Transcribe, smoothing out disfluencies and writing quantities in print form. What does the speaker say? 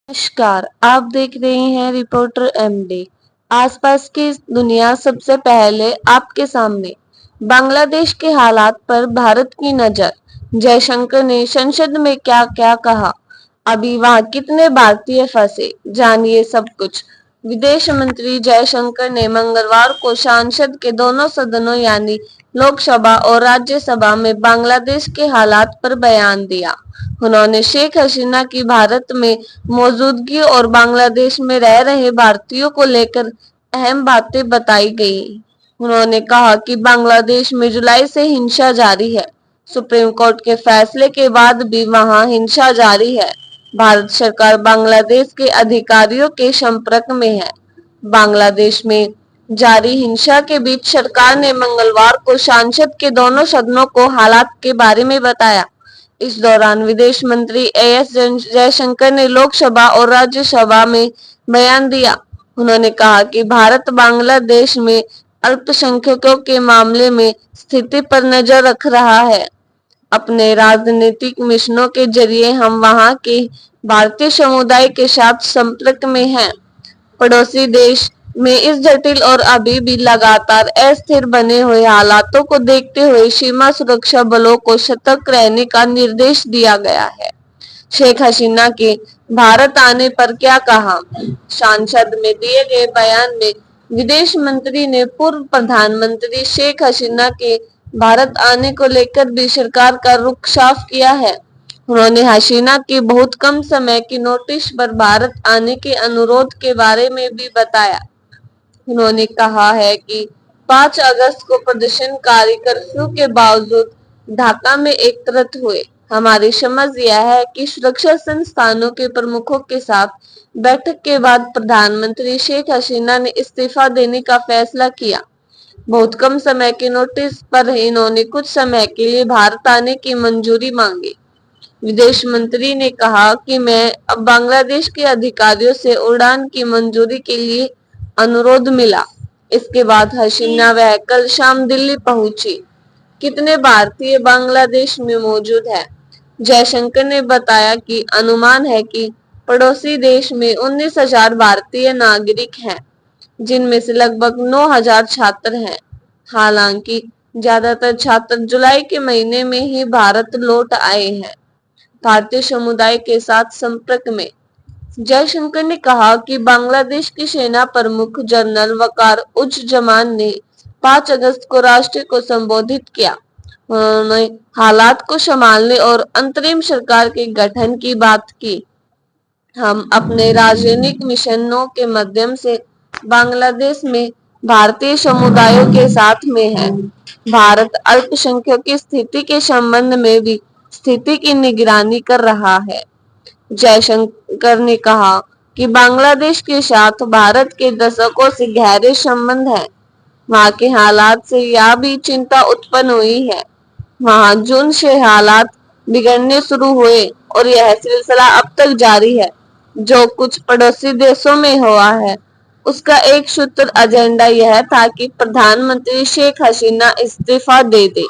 नमस्कार, आप देख रहे हैं रिपोर्टर एमडी। आसपास की दुनिया सबसे पहले आपके सामने। बांग्लादेश के हालात पर भारत की नजर। जयशंकर ने संसद में क्या क्या कहा, अभी वहां कितने भारतीय फंसे, जानिए सब कुछ। विदेश मंत्री जयशंकर ने मंगलवार को संसद के दोनों सदनों यानी लोकसभा और राज्यसभा में बांग्लादेश के हालात पर बयान दिया। उन्होंने शेख हसीना की भारत में मौजूदगी और बांग्लादेश में रह रहे भारतीयों को लेकर अहम बातें बताई गई। उन्होंने कहा कि बांग्लादेश में जुलाई से हिंसा जारी है। सुप्रीम कोर्ट के फैसले के बाद भी वहां हिंसा जारी है। भारत सरकार बांग्लादेश के अधिकारियों के संपर्क में है। बांग्लादेश में जारी हिंसा के बीच सरकार ने मंगलवार को संसद के दोनों सदनों को हालात के बारे में बताया। इस दौरान विदेश मंत्री एस जयशंकर ने लोकसभा और राज्यसभा में बयान दिया। उन्होंने कहा कि भारत बांग्लादेश में अल्पसंख्यकों के मामले में स्थिति पर नजर रख रहा है। अपने राजनीतिक मिशनों के जरिए हम वहां के भारतीय समुदाय के साथ संपर्क में हैं। पड़ोसी देश में इस जटिल और अभी भी लगातार अस्थिर बने हुए हालातों को देखते हुए सीमा सुरक्षा बलों को सतर्क रहने का निर्देश दिया गया है। शेख हसीना के भारत आने पर क्या कहा? संसद में दिए गए बयान में विदेश मंत्री ने पूर्व प्रधानमंत्री शेख हसीना के भारत आने को लेकर भी सरकार का रुख साफ किया है। उन्होंने हसीना के बहुत कम समय की नोटिस पर भारत आने के अनुरोध के बारे में भी बताया। उन्होंने कहा है कि 5 अगस्त को प्रदर्शनकारी कर्फ्यू के बावजूद ढाका में एकत्रित हुए। हमारी समझ यह है कि सुरक्षा संस्थानों के प्रमुखों के साथ बैठक के बाद प्रधानमंत्री शेख हसीना ने इस्तीफा देने का फैसला किया। बहुत कम समय के नोटिस पर इन्होंने कुछ समय के लिए भारत आने की मंजूरी मांगी। विदेश मंत्री ने कहा कि मैं अब बांग्लादेश के अधिकारियों से उड़ान की मंजूरी के लिए अनुरोध मिला। इसके बाद हसीना वह कल शाम दिल्ली पहुंची। कितने भारतीय बांग्लादेश में मौजूद हैं? जयशंकर ने बताया कि अनुमान है कि पड़ोसी देश में 19,000 भारतीय नागरिक हैं, जिनमें से लगभग 9,000 छात्र हैं। हालांकि ज्यादातर छात्र जुलाई के महीने में ही भारत लौट आए हैं। भारतीय समुदाय के साथ संपर्क में जयशंकर ने कहा कि बांग्लादेश की सेना प्रमुख जनरल वकार उज़-जमान ने 5 अगस्त को राष्ट्र को संबोधित किया। उन्होंने हालात को संभालने और अंतरिम सरकार के गठन की बात की। हम अपने राजनीतिक मिशनों के माध्यम से बांग्लादेश में भारतीय समुदायों के साथ में है। भारत अल्पसंख्यकों की स्थिति के संबंध में भी स्थिति की निगरानी कर रहा है। जयशंकर ने कहा कि बांग्लादेश के साथ भारत के दशकों से गहरे संबंध हैं। वहां के हालात से यह भी चिंता उत्पन्न हुई है। वहां जून से हालात बिगड़ने शुरू हुए और यह सिलसिला अब तक जारी है। जो कुछ पड़ोसी देशों में हुआ है, उसका एक सूत्र एजेंडा यह था कि प्रधानमंत्री शेख हसीना इस्तीफा दे दे।